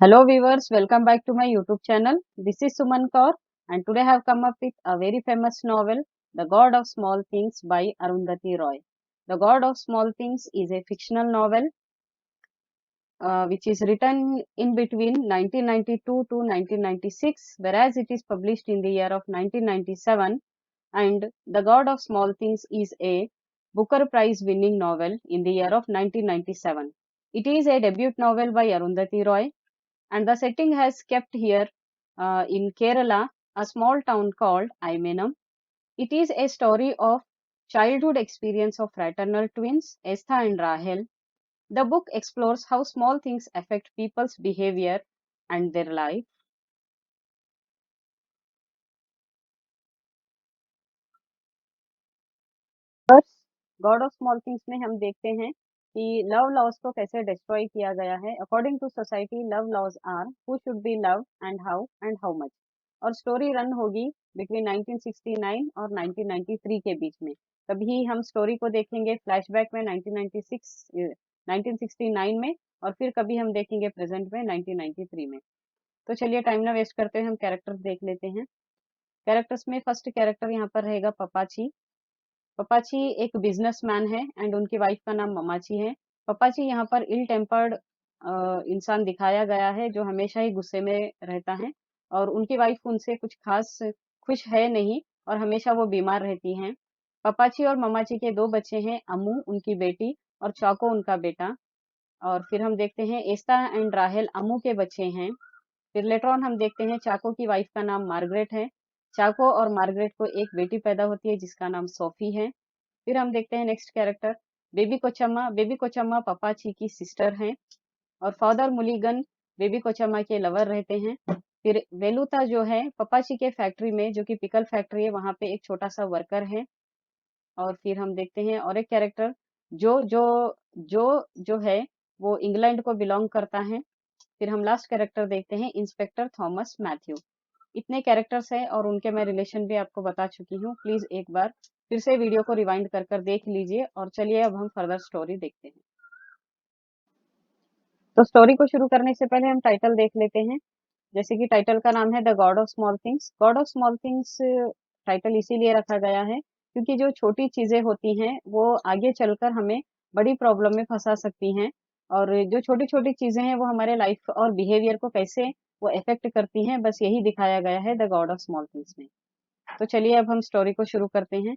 Hello viewers, welcome back to my YouTube channel. This is Suman Kaur and today I have come up with a very famous novel, The God of Small Things by Arundhati Roy. The God of Small Things is a fictional novel which is written in between 1992 to 1996, whereas it is published in the year of 1997. And The God of Small Things is a Booker Prize winning novel in the year of 1997. It is a debut novel by Arundhati Roy, and the setting has kept here in Kerala, a small town called Aimenam. It is a story of childhood experience of fraternal twins, Estha and Rahel. The book explores how small things affect people's behavior and their life. बस God of small things में हम देखते हैं कि love laws को कैसे destroy किया गया है। According to society love laws are who should be love and how much. और स्टोरी रन होगी बिटवीन 1969 और 1993 के बीच में। कभी हम स्टोरी को देखेंगे फ्लैशबैक में 1996 1969 में, और फिर कभी हम देखेंगे प्रेजेंट में 1993 में। तो चलिए टाइम ना वेस्ट करते हुए हम कैरेक्टर्स देख लेते हैं। कैरेक्टर्स में फर्स्ट कैरेक्टर यहाँ पर रहेगा पपाची। पपाची एक बिजनेसमैन है एंड उनकी वाइफ का नाम ममाची है। पपाची यहाँ पर इल टेम्पर्ड इंसान दिखाया गया है जो हमेशा ही गुस्से में रहता है, और उनकी वाइफ उनसे कुछ खास खुश है नहीं और हमेशा वो बीमार रहती हैं। पपाची और ममाची के दो बच्चे हैं, अम्मू उनकी बेटी और चाको उनका बेटा। और फिर हम देखते हैं एस्ता एंड राहेल अम्मू के बच्चे हैं। फिर लेटर ऑन हम देखते हैं चाको की वाइफ का नाम मार्गरेट है। चाको और मार्गरेट को एक बेटी पैदा होती है जिसका नाम सोफी है। फिर हम देखते हैं नेक्स्ट कैरेक्टर बेबी कोचम्मा। बेबी कोचम्मा पपाची की सिस्टर हैं और फादर मुलीगन बेबी कोचम्मा के लवर रहते हैं। फिर वेलुता जो है पपाची के फैक्ट्री में, जो कि पिकल फैक्ट्री है, वहां पे एक छोटा सा वर्कर है। और फिर हम देखते हैं और एक कैरेक्टर जो जो जो जो है वो इंग्लैंड को बिलोंग करता है। फिर हम लास्ट कैरेक्टर देखते हैं इंस्पेक्टर थॉमस मैथ्यू। इतने कैरेक्टर्स हैं और उनके मैं रिलेशन भी आपको बता चुकी हूँ। प्लीज एक बार फिर से वीडियो को रिवाइंड कर कर देख लीजिए, और चलिए अब हम फर्दर स्टोरी देखते हैं। तो स्टोरी को शुरू करने से पहले हम टाइटल देख लेते हैं। जैसे कि टाइटल का नाम है the God of small things. God of small things title इसीलिए रखा गया है क्योंकि जो छोटी चीजें होती हैं वो आगे चलकर हमें बड़ी प्रॉब्लम में फंसा सकती हैं, और जो छोटी छोटी चीजें हैं वो हमारे लाइफ और बिहेवियर को कैसे वो इफेक्ट करती हैं, बस यही दिखाया गया है the God of small things में। तो चलिए अब हम स्टोरी को शुरू करते हैं।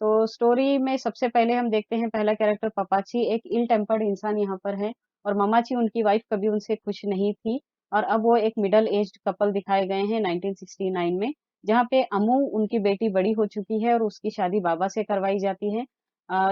तो स्टोरी में सबसे पहले हम देखते हैं पहला कैरेक्टर पपाची, एक इल टेम्पर्ड इंसान यहाँ पर है, और ममाची उनकी वाइफ कभी उनसे खुश नहीं थी। और अब वो एक मिडल एज्ड कपल दिखाए गए हैं 1969 में, जहाँ पे अमू उनकी बेटी बड़ी हो चुकी है और उसकी शादी बाबा से करवाई जाती है।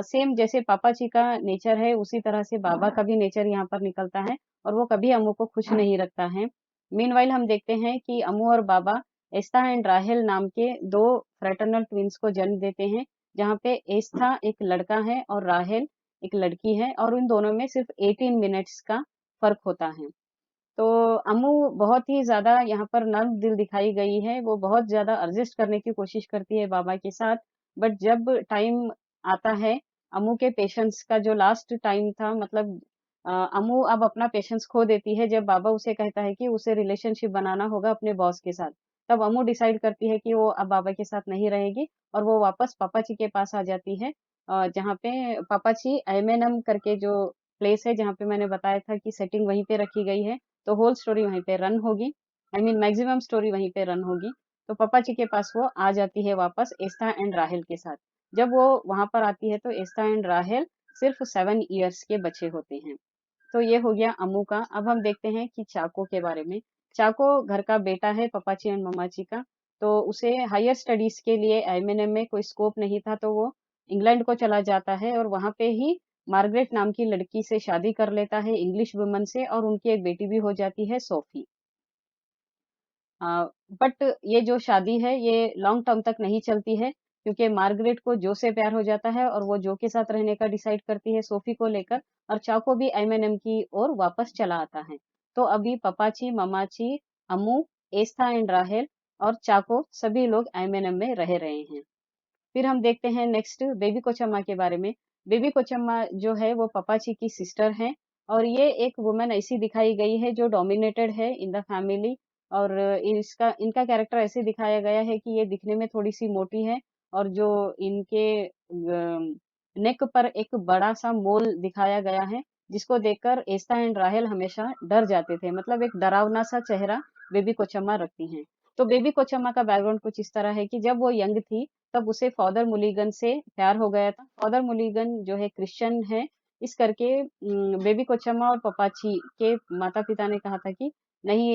सेम जैसे पापाची का नेचर है उसी तरह से बाबा का भी नेचर यहाँ पर निकलता है, और वो कभी अमू को खुश नहीं रखता है। मीनवाइल हम देखते हैं कि अमू और बाबा एस्था एंड राहेल नाम के दो फ्रेटर्नल ट्विंस को जन्म देते हैं, जहाँ पे एस्था एक लड़का है और राहेल एक लड़की है, और उन दोनों में सिर्फ 18 मिनट्स का फर्क होता है। तो अम्मू बहुत ही ज्यादा यहाँ पर नर्म दिल दिखाई गई है, वो बहुत ज्यादा एडजस्ट करने की कोशिश करती है बाबा के साथ। बट जब टाइम आता है अम्मू के पेशेंस का, जो लास्ट टाइम था, मतलब अम्मू अब अपना पेशेंस खो देती है जब बाबा उसे कहता है कि उसे रिलेशनशिप बनाना होगा अपने बॉस के साथ। तब अम्मू डिसाइड करती है कि वो अब बाबा के साथ नहीं रहेगी और वो वापस पापा जी के पास आ जाती है। जहाँ पे पापा जी एमएनएम करके जो प्लेस है, जहाँ पे मैंने बताया था कि सेटिंग वहीं पे रखी गई है, तो होल स्टोरी वहीं पे रन होगी। आई मीन मैक्सिमम स्टोरी वहीं पे रन होगी। तो पापा जी के पास वो आ जाती है वापस एस्था एंड राहेल के साथ। जब वो वहां पर आती है तो एस्था एंड राहेल सिर्फ 7 इयर्स के बच्चे होते हैं। तो ये हो गया अम्मू का। अब हम देखते हैं कि चाको के बारे में। चाको घर का बेटा है पपाची एंड ममाची का। तो उसे हायर स्टडीज के लिए एमएनएम में कोई स्कोप नहीं था, तो वो इंग्लैंड को चला जाता है और वहां पे ही मार्गरेट नाम की लड़की से शादी कर लेता है, इंग्लिश वुमन से, और उनकी एक बेटी भी हो जाती है सोफी। बट ये जो शादी है ये लॉन्ग टर्म तक नहीं चलती है, क्योंकि मार्गरेट को जो से प्यार हो जाता है और वो जो के साथ रहने का डिसाइड करती है सोफी को लेकर, और चाको भी एमएनएम की ओर वापस चला आता है। तो अभी पपाची, ममाची, अम्मू, एस्था एंड राहेल और चाको सभी लोग एमएनएम में रह रहे हैं। फिर हम देखते हैं नेक्स्ट बेबी कोचम्मा के बारे में। बेबी कोचम्मा जो है वो पपाची की सिस्टर है, और ये एक वुमेन ऐसी दिखाई गई है जो डोमिनेटेड है इन द फैमिली। और इसका इनका कैरेक्टर ऐसे दिखाया गया है कि ये दिखने में थोड़ी सी मोटी है, और जो इनके नेक पर एक बड़ा सा मोल दिखाया गया है, जिसको देखकर एस्था एंड राहेल हमेशा डर जाते थे। मतलब एक डरावना सा चेहरा बेबी कोचम्मा रखती हैं। तो बेबी कोचम्मा का बैकग्राउंड कुछ इस तरह है कि जब वो यंग थी तब उसे फादर मुलीगन से प्यार हो गया था। फादर मुलीगन जो है क्रिश्चियन है, इस करके बेबी कोचम्मा और पपाची के माता पिता ने कहा था कि नहीं,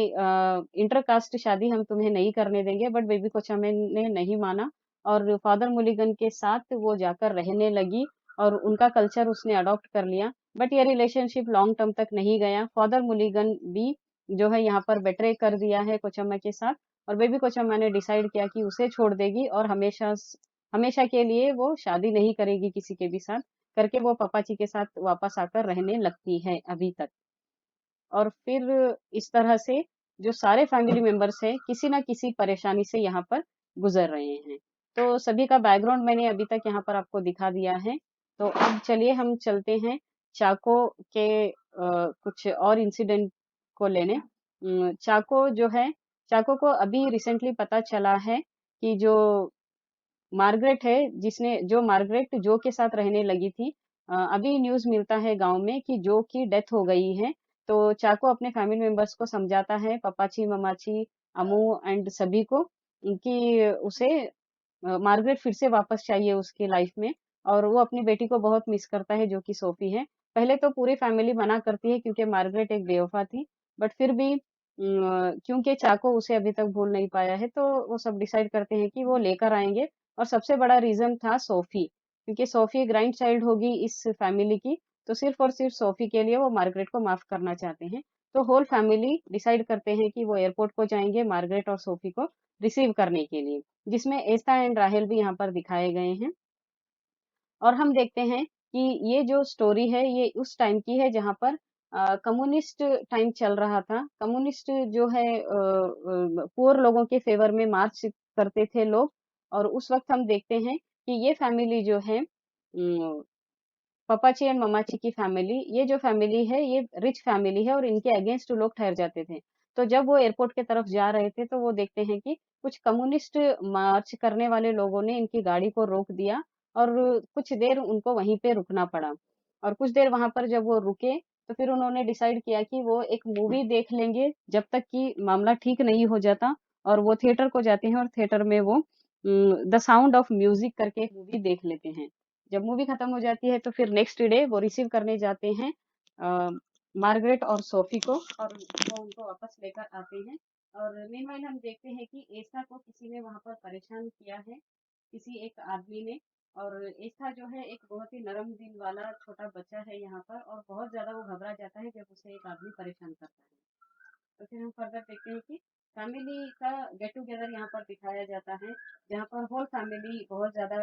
इंटरकास्ट शादी हम तुम्हें नहीं करने देंगे, बट बेबी कोचम्मा ने नहीं माना और फादर मुलीगन के साथ वो जाकर रहने लगी और उनका कल्चर उसने अडॉप्ट कर लिया। बट ये रिलेशनशिप लॉन्ग टर्म तक नहीं गया। फादर मुलीगन भी जो है यहाँ पर बेट्रे कर दिया है कोचम्मा के साथ, और बेबी कोचम्मा ने डिसाइड किया कि उसे छोड़ देगी और हमेशा हमेशा के लिए वो शादी नहीं करेगी किसी के भी साथ, करके वो पापाजी के साथ वापस आकर रहने लगती है अभी तक। और फिर इस तरह से जो सारे फैमिली मेंबर्स हैं किसी ना किसी परेशानी से यहाँ पर गुजर रहे हैं। तो सभी का बैकग्राउंड मैंने अभी तक यहाँ पर आपको दिखा दिया है। तो अब चलिए हम चलते हैं चाको के कुछ और इंसिडेंट को लेने। चाको जो है, चाको को अभी रिसेंटली पता चला है कि जो मार्गरेट है, जिसने जो मार्गरेट जो के साथ रहने लगी थी, अभी न्यूज़ मिलता है गांव में कि जो की डेथ हो गई है। तो चाको अपने फैमिली मेंबर्स को समझाता है, पपाची ममाची अमू एंड सभी को, कि उसे मार्गरेट फिर से वापस चाहिए उसकी लाइफ में। और वो अपनी बेटी को बहुत मिस करता है जो कि सोफी है। पहले तो पूरी फैमिली मना करती है क्योंकि मार्गरेट एक बेवफा थी, बट फिर भी क्योंकि चाको उसे अभी तक भूल नहीं पाया है, तो वो सब डिसाइड करते हैं कि वो लेकर आएंगे। और सबसे बड़ा रीजन था सोफी, क्योंकि सोफी ग्रैंड चाइल्ड होगी इस फैमिली की, तो सिर्फ और सिर्फ सोफी के लिए वो मार्गरेट को माफ करना चाहते हैं। तो होल फैमिली डिसाइड करते हैं कि वो एयरपोर्ट को जाएंगे मार्गरेट और सोफी को रिसीव करने के लिए, जिसमें एस्था एंड राहेल भी यहाँ पर दिखाए गए हैं। और हम देखते हैं कि ये जो स्टोरी है ये उस टाइम की है जहाँ पर कम्युनिस्ट टाइम चल रहा था। कम्युनिस्ट जो है पुअर लोगों के फेवर में मार्च करते थे लोग। और उस वक्त हम देखते हैं कि ये फैमिली जो है, पापाची एंड ममाची की फैमिली, ये जो फैमिली है ये रिच फैमिली है और इनके अगेंस्ट लोग ठहर जाते थे। तो जब वो एयरपोर्ट की तरफ जा रहे थे तो वो देखते हैं कि कुछ कम्युनिस्ट मार्च करने वाले लोगों ने इनकी गाड़ी को रोक दिया और कुछ देर उनको वहीं पे रुकना पड़ा। और कुछ देर वहां पर जब वो रुके तो फिर उन्होंने डिसाइड किया कि वो एक मूवी देख लेंगे जब तक कि मामला ठीक नहीं हो जाता। और वो थिएटर को जाते हैं और थिएटर में वो द साउंड ऑफ म्यूजिक करके एक मूवी देख लेते हैं। जब मूवी खत्म हो जाती है तो फिर नेक्स्ट डे वो रिसीव करने जाते हैं मार्गरेट और सोफी को, और वो उनको वापस लेकर आते हैं। और मीनवाइल हम देखते हैं कि एस्था को किसी ने वहां पर परेशान किया है, किसी एक आदमी ने। और एस्था जो है एक बहुत ही नरम दिल वाला छोटा बच्चा है यहाँ पर, और बहुत ज्यादा वो घबरा जाता है जब उसे एक आदमी परेशान करता है। तो फिर हम फर्दर देखते हैं कि फैमिली का गेट टुगेदर यहाँ पर दिखाया जाता है, जहाँ पर होल फैमिली बहुत ज्यादा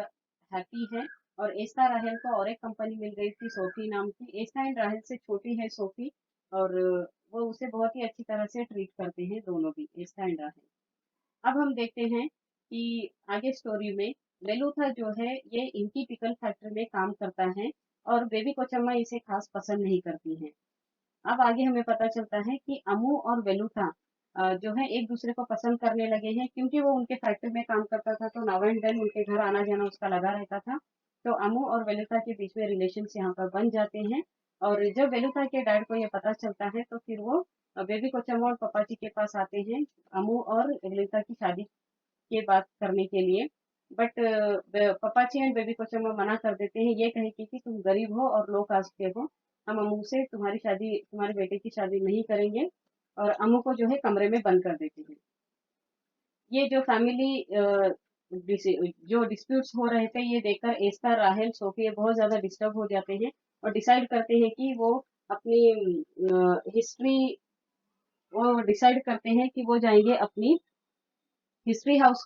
हैप्पी है। और एस्था राहेल को और एक कंपनी मिल गई थी सोफी नाम की। एस्था एंड राहेल से छोटी है सोफी, और वो उसे बहुत ही अच्छी तरह से ट्रीट करते हैं दोनों भी, एस्था एंड राहेल। अब हम देखते हैं कि आगे स्टोरी में वेलुथा जो है ये इनकी पिकल फैक्ट्री में काम करता है, और बेबी कोचम्मा इसे खास पसंद नहीं करती है। अब आगे हमें पता चलता है कि अमू और वेलुथा जो है एक दूसरे को पसंद करने लगे हैं, क्योंकि वो उनके फैक्ट्री में काम करता था तो नाउ एंड देन उनके घर आना जाना उसका लगा रहता था। तो अमू और वेलुथा के बीच में रिलेशंस यहाँ पर बन जाते हैं। और जब वेलुथा के डैड को ये पता चलता है तो फिर वो बेबी कोचम्मा और पापाजी के पास आते हैं अमू और वेलुथा की शादी की बात करने के लिए। बट पापाची एंड बेबी कोचम्मा मना कर देते हैं, ये कहे कि तुम गरीब हो और लो कास्ट के हो, हम अमू से तुम्हारी शादी, तुम्हारे बेटे की शादी नहीं करेंगे। और अमू को जो है कमरे में बंद कर देते हैं। ये जो फैमिली जो डिस्प्यूट्स हो रहे थे ये देखकर एस्था राहेल सोफी बहुत ज्यादा डिस्टर्ब हो जाते हैं, और डिसाइड करते हैं कि वो अपनी हिस्ट्री, वो डिसाइड करते हैं कि वो जाएंगे अपनी हिस्ट्री हाउस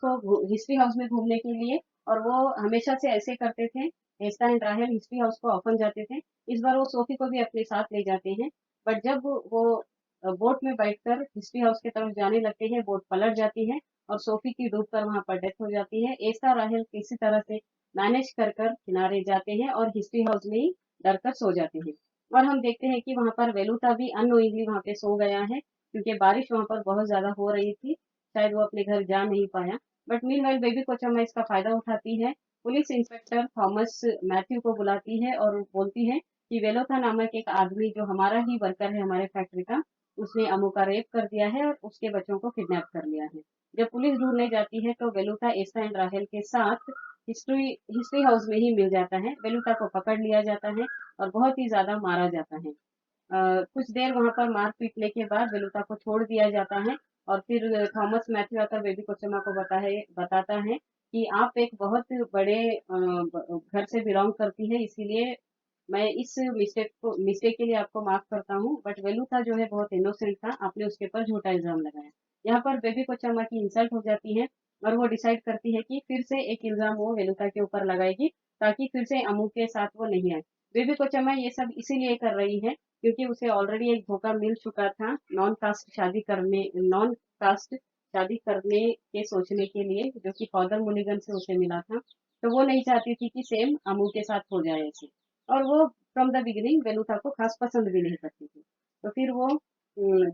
में घूमने के लिए। और वो हमेशा से ऐसे करते थे, एस्था एंड राहेल हिस्ट्री हाउस को ऑफन जाते थे। इस बार वो सोफी को भी अपने साथ ले जाते हैं। बट जब वो बोट में बैठकर हिस्ट्री हाउस की तरफ जाने लगते हैं, बोट पलट जाती है और सोफी की डूबकर वहां पर डेथ हो जाती है। एस्था और राहेल किसी तरह से मैनेज कर कर किनारे जाते हैं और हिस्ट्री हाउस में ही डर कर सो जाते हैं। और हम देखते हैं कि वहाँ पर वेलुता भी अननोइंगली वहाँ पे सो गया है, क्योंकि बारिश वहाँ पर बहुत ज़्यादा हो रही थी, शायद वो अपने घर जा नहीं पाया। बट मीनवाइल बेबी कोचम्मा इसका फ़ायदा उठाती है, पुलिस इंस्पेक्टर थॉमस मैथ्यू को बुलाती है और बोलती है कि वेलोथा नामक एक आदमी जो हमारा ही वर्कर है हमारे फैक्ट्री का, उसने अमू का रेप कर दिया है और उसके बच्चों को किडनैप कर लिया है। जब पुलिस ढूँढने जाती है तो वेलुथा एस्था एंड राहेल के साथ हिस्ट्री हिस्ट्री हाउस में ही मिल जाता है। वेलुथा को पकड़ लिया जाता है और बहुत ही ज़्यादा मारा जाता है। कुछ देर वहाँ पर मार पीटने के बाद वेलुता को छोड़ दिया जाता है और फिर थॉमस मैथ्यू आकर बेबी कोचम्मा को बताता है कि आप एक बहुत बड़े घर से बिलोंग करती है, इसीलिए मैं इस मिस्टेक के लिए आपको माफ करता हूँ। बट वेलुथा जो है बहुत इनोसेंट था, आपने उसके ऊपर झूठा इल्जाम लगाया। यहाँ पर बेबी कोचम्मा की इंसल्ट हो जाती है और वो डिसाइड करती है कि फिर से एक इल्जाम वो वेलुथा के ऊपर लगाएगी, ताकि फिर से अमू के साथ वो नहीं आए। बेबी कोचम्मा ये सब इसीलिए कर रही है क्योंकि उसे ऑलरेडी एक धोखा मिल चुका था नॉन कास्ट शादी करने के सोचने के लिए, जो कि फादर मुनिगन से उसे मिला था। तो वो नहीं चाहती थी कि सेम अमू के साथ हो जाए ऐसे। और वो फ्रॉम द बिगिनिंग वेलुथा को खास पसंद भी नहीं करती थी। तो फिर वो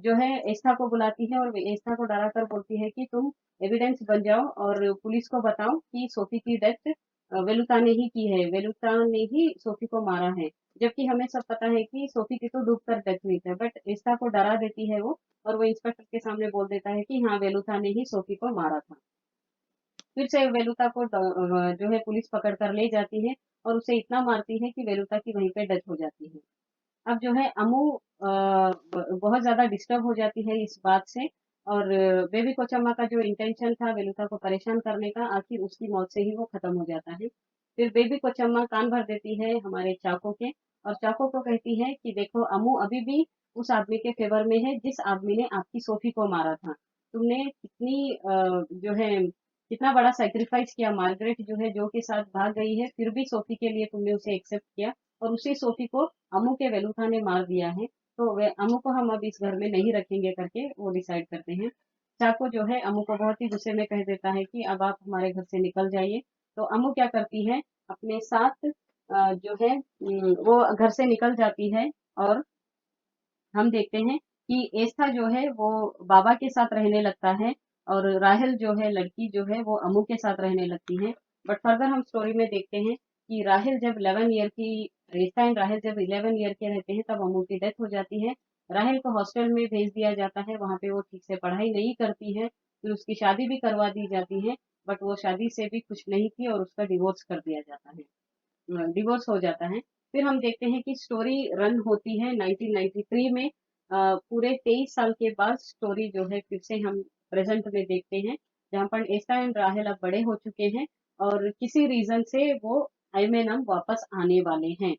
जो है एस्था को बुलाती है और एस्था को डरा कर बोलती है कि तुम एविडेंस बन जाओ और पुलिस को बताओ कि सोफी की डेथ वेलुता ने ही की है, वेलुता ने ही सोफी को मारा है। जबकि हमें सब पता है कि सोफी की तो डूबकर डेथ हुई है, बट एस्था को डरा देती है वो, और वो इंस्पेक्टर के सामने बोल देता है कि हाँ वेलुता ने ही सोफी को मारा था। फिर से वेलुता को जो है पुलिस पकड़ कर ले जाती है और उसे इतना मारती है कि वेलुता की वहीं पे डेथ हो जाती है। अब जो है अमू बहुत ज्यादा डिस्टर्ब हो जाती है इस बात से, और बेबी कोचम्मा का जो इंटेंशन था वेलुता को परेशान करने का, आखिर उसकी मौत से ही वो खत्म हो जाता है। फिर बेबी कोचम्मा कान भर देती है हमारे चाको के, और चाको को कहती है कि देखो अमू अभी भी उस आदमी के फेवर में है जिस आदमी ने आपकी सोफी को मारा था। तुमने कितनी जो है कितना बड़ा सैक्रिफाइस किया, मार्गरेट जो है जो के साथ भाग गई है, फिर भी सोफी के लिए तुमने उसे एक्सेप्ट किया, और उसी सोफी को अमू के वेलुथा ने मार दिया है। तो वे अमू को हम अब इस घर में नहीं रखेंगे करके वो डिसाइड करते हैं। चाको जो है अमू को बहुत ही गुस्से में कह देता है कि अब आप हमारे घर से निकल जाइए। तो अमू क्या करती है, अपने साथ जो है वो घर से निकल जाती है, और हम देखते हैं कि एस्था जो है वो बाबा के साथ रहने लगता है, और राहेल जो है लड़की जो है वो अमू के साथ रहने लगती है। बट फर्दर हम स्टोरी में देखते हैं कि राहेल जब 11 ईयर की एस्था एंड राहेल जब 11 ईयर के रहते हैं तब अमू की डेथ हो जाती है। राहेल को हॉस्टल में भेज दिया जाता है, वहां पे वो ठीक से पढ़ाई नहीं करती है, फिर उसकी शादी भी करवा दी जाती है, बट वो शादी से भी खुश नहीं थी और उसका डिवोर्स कर दिया जाता है, डिवोर्स हो जाता है। फिर हम देखते हैं कि स्टोरी रन होती है 1993 में, पूरे 23 साल के बाद स्टोरी जो है फिर से हम प्रेजेंट में देखते हैं, जहाँ पर एस्था एंड राहेल अब बड़े हो चुके हैं और किसी रीजन से वो आईमेनम वापस आने वाले हैं।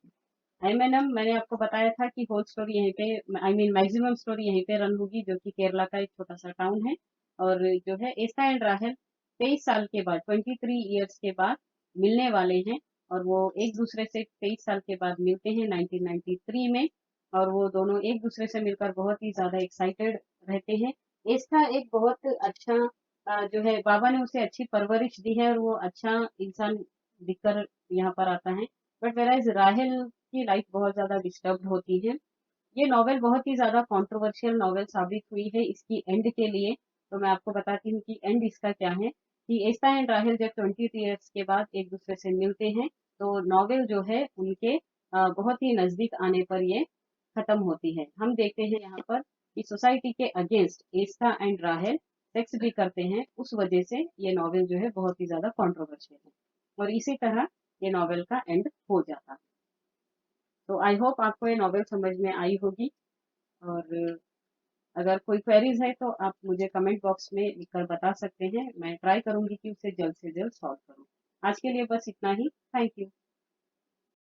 आईमेनम मैंने आपको बताया था कि होल स्टोरी यहीं पे, आई मीन मैक्सिमम स्टोरी यहीं पे रन होगी, जो कि केरला का एक छोटा सा टाउन है। और जो है एस्था एंड राहेल 23 साल के बाद, 23 ईयर्स के बाद मिलने वाले हैं, और वो एक दूसरे से 23 साल के बाद मिलते हैं 1993 में, और वो दोनों एक दूसरे से मिलकर बहुत ही ज्यादा एक्साइटेड रहते हैं। एस्था एक बहुत अच्छा जो है बाबा ने उसे अच्छी परवरिश दी है और वो अच्छा इंसान दिखकर यहाँ पर आता है। बट वेराइज राहेल की लाइफ बहुत ज्यादा डिस्टर्ब होती है। ये नॉवेल बहुत ही ज्यादा कंट्रोवर्शियल नॉवेल साबित हुई है इसकी एंड के लिए। तो मैं आपको बताती हूँ कि एंड इसका क्या है, कि एस्था एंड राहेल जब 20 ईयर्स के बाद एक दूसरे से मिलते हैं, तो नॉवेल जो है उनके बहुत ही नजदीक आने पर ये खत्म होती है। हम देखते हैं यहाँ पर कि सोसाइटी के अगेंस्ट एस्था एंड राहेल सेक्स भी करते हैं, उस वजह से ये नॉवेल जो है बहुत ही ज्यादा कंट्रोवर्शियल है, और इसी तरह ये नॉवेल का एंड हो जाता है। तो आई होप आपको ये नॉवेल समझ में आई होगी, और अगर कोई क्वेरीज है तो आप मुझे कमेंट बॉक्स में लिखकर बता सकते हैं, मैं ट्राई करूंगी कि उसे जल्द से जल्द सॉल्व करूं। आज के लिए बस इतना ही। Thank you.